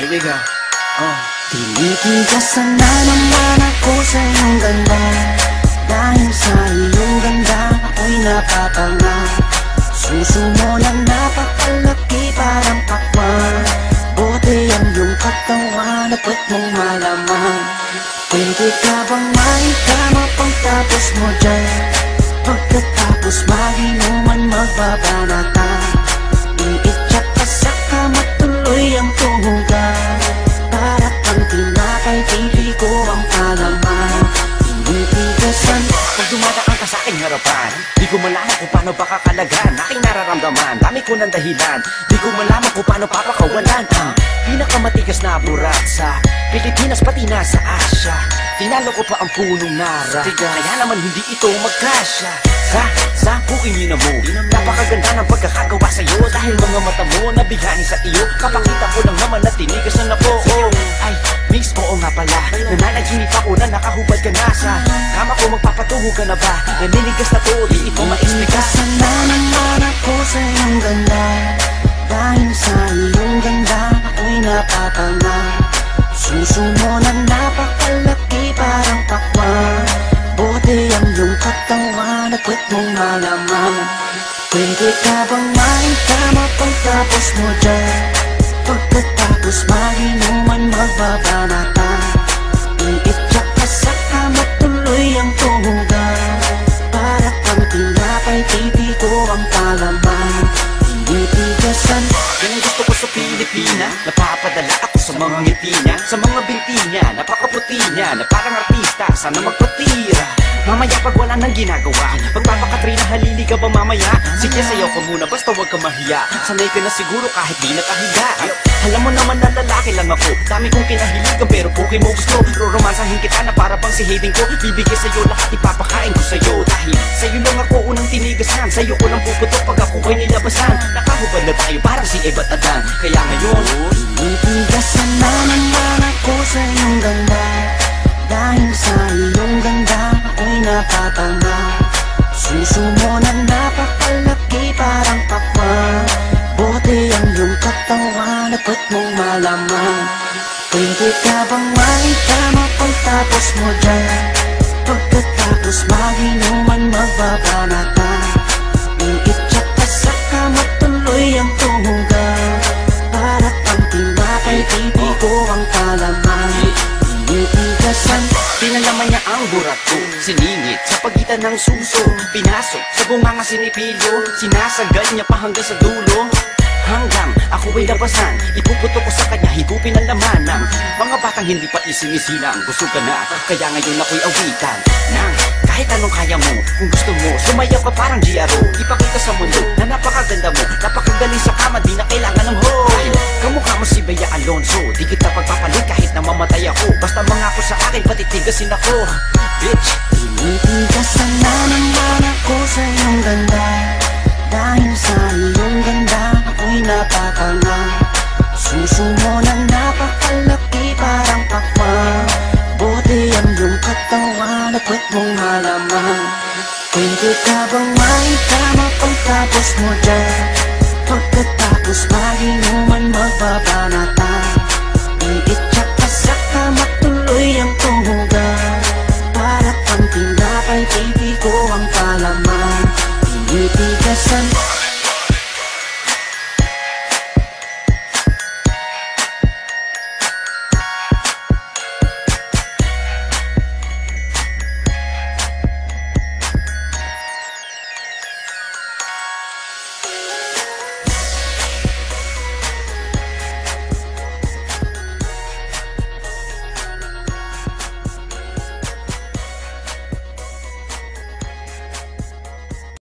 Here we go. Tinitigasan na naman ako sa iyong ganda. Dahil sa iyong ganda ako'y napapanga. Suso mo na napakalaki parang pakwan. Buti ang iyong katawan at ba't mong malaman. Pwede ka bang maikama pagtapos mo dyan? Pagkatapos maginuman magbabanatan. Iitsak ka sa kama tuloy ang tuhugan. Para kang tinapay, pipi ko ang palaman. Tinitigasan. Pag dumadaan ka sa aking harapan, di ko malaman kung paano ba kakalagan aking nararamdaman. Dami ko ng dahilan, di ko malaman kung paano papakawalan ang pinakamatigas na burat sa Pilipinas pati na sa Asya. Tinalo ko pa ang punong nara, kaya naman hindi ito magkasya. Sa puingin na mo, napakaganda ng pagkakagawa sa'yo. Dahil mga mata mo nabihani sa iyo, kapakita ko lang naman na tinigasan ako. Ay, miss, oo nga pala, nananaginip ako na nakahubad ka na sa kama ko. Magpapatuho ka na ba? Naninigas na to, di ito ma-explica. Sana naman ako sa iyong ganda. Dahil sa iyong ganda ako'y napapanga. Suso mo na napakalaki parang pakwan. Buti ang iyong katawan at ba't mong malaman. Pwede ka bang maikama pagtapos mo dyan? Pagkatapos maginuman magbabanatan. Iitsak ka sa kama tuloy ang tuhugan. Para kang tinapay, pipi ko ang palaman. Tinitigasan. Yan ang gusto ko sa Pilipina. Napapadala ako sa mga ngiti niya, sa mga binti niya, napakaputi niya, na parang artista, sana magpatira. Mamaya pag wala nang ginagawa, pagpapakatrina, halili ka ba mamaya? Sige, sayaw ka muna, basta wag ka mahiya. Sanay ka na siguro kahit di nakahiga. Alam mo naman na lalaki lang ako, dami kong kinahiligan pero puki mo gusto. Roromansahin kita na para bang si Hayden ko. Bibigay sa'yo lahat, ipapakain ko sa'yo. Dahil sa'yo lang ako unang tinigasan, sa'yo ko lang puputok pag ako ko'y nilabasan. Nakahubad na tayo parang si Eva at Adan. Kaya ngayon, tinitigasan na naman ako sa iyong ganda. Dahil sa iyong ganda ako'y napapanga. Suso mo na napakalaki parang pakwan. Buti ang iyong katawan at ba't mong malaman. Pwede ka bang maikama pagtapos mo dyan? Pagkatapos maginuman magbabanatan. Iitsak ka sa kama tuloy ang tuhugan. Para kang tinapay, pipi ko ang palaman. Tinitigasan. pinalaman niya ang burat ko, siningit sa pagitan ng suso. Pinasok sa bunganga sinipilyo, sinasagal niya pa hanggang sa dulo. Hanggang ako ay labasan, ipuputo ko sa kanya, higupin ang laman ng mga batang hindi pa isinisilang. Gusto ka na, kaya ngayon ako'y awitan ng kahit anong kaya mo. Kung gusto mo, sumayaw ka parang GRO. Ipakita sa mundo na napakaganda mo, napakagaling sa kama, di na kailangan ng hoe. Kamukha mo si Bea Alonso, di kita pagpapalit kahit na mamatay ako. Basta mangako sa akin, patitigasin ako, bitch. Tinitigasan na naman